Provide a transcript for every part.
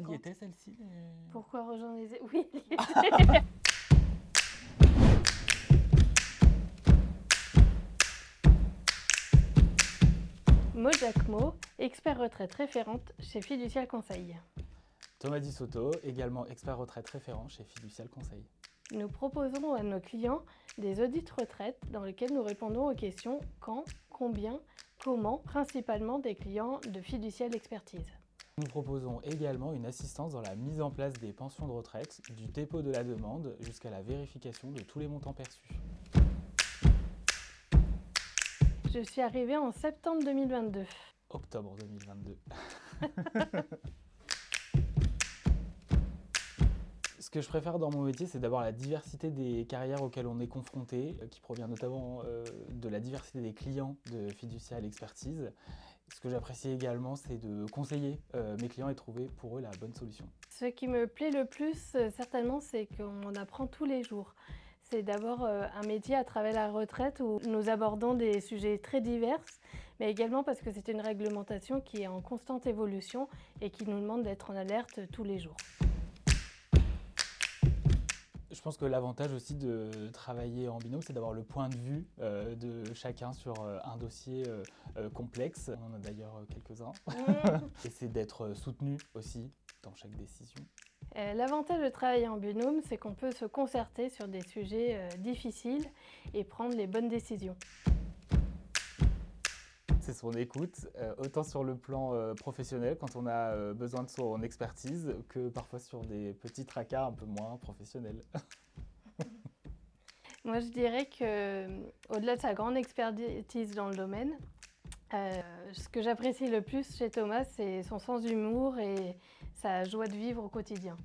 Elle y compte. était celle-ci Pourquoi rejoindre les... Oui, elle y était. Maud Jacquemot, expert retraite référente chez Fiducial Conseil. Thomas Di Sotto, également expert retraite référent chez Fiducial Conseil. Nous proposons à nos clients des audits retraite dans lesquels nous répondons aux questions quand, combien, comment, principalement des clients de Fiducial Expertise. Nous proposons également une assistance dans la mise en place des pensions de retraite, du dépôt de la demande jusqu'à la vérification de tous les montants perçus. Je suis arrivée en septembre 2022. Octobre 2022. Ce que je préfère dans mon métier, c'est d'avoir la diversité des carrières auxquelles on est confronté, qui provient notamment de la diversité des clients de Fiducial Expertise. Ce que j'apprécie également, c'est de conseiller mes clients et trouver pour eux la bonne solution. Ce qui me plaît le plus, certainement, c'est qu'on apprend tous les jours. C'est d'abord un métier à travers la retraite où nous abordons des sujets très divers, mais également parce que c'est une réglementation qui est en constante évolution et qui nous demande d'être en alerte tous les jours. Je pense que l'avantage aussi de travailler en binôme, c'est d'avoir le point de vue de chacun sur un dossier complexe. On en a d'ailleurs quelques-uns. Et c'est d'être soutenu aussi dans chaque décision. L'avantage de travailler en binôme, c'est qu'on peut se concerter sur des sujets difficiles et prendre les bonnes décisions. C'est son écoute, autant sur le plan professionnel quand on a besoin de son expertise que parfois sur des petits tracas un peu moins professionnels. Moi, je dirais qu'au-delà de sa grande expertise dans le domaine, ce que j'apprécie le plus chez Thomas, c'est son sens d'humour et sa joie de vivre au quotidien.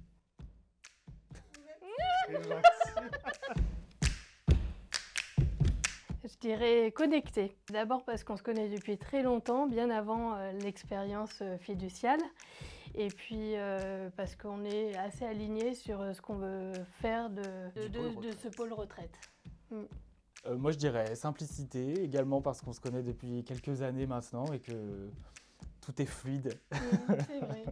Je dirais connecté. D'abord parce qu'on se connaît depuis très longtemps, bien avant l'expérience fiduciale. Et puis parce qu'on est assez alignés sur ce qu'on veut faire de ce pôle retraite. Moi je dirais simplicité, également parce qu'on se connaît depuis quelques années maintenant et que tout est fluide. C'est vrai.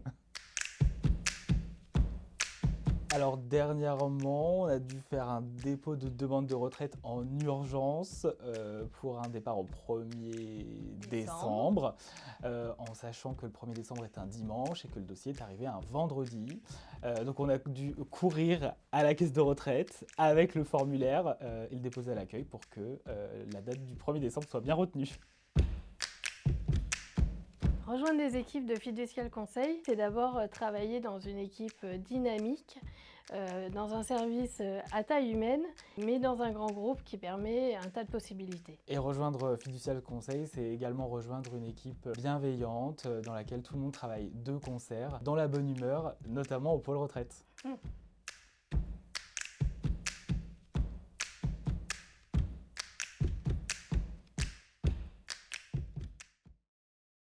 Alors dernièrement, on a dû faire un dépôt de demande de retraite en urgence pour un départ au 1er décembre, en sachant que le 1er décembre est un dimanche et que le dossier est arrivé un vendredi. Donc on a dû courir à la caisse de retraite avec le formulaire et le déposer à l'accueil pour que la date du 1er décembre soit bien retenue. Rejoindre les équipes de Fiducial Conseil, c'est d'abord travailler dans une équipe dynamique, dans un service à taille humaine, mais dans un grand groupe qui permet un tas de possibilités. Et rejoindre Fiducial Conseil, c'est également rejoindre une équipe bienveillante dans laquelle tout le monde travaille de concert, dans la bonne humeur, notamment au pôle retraite.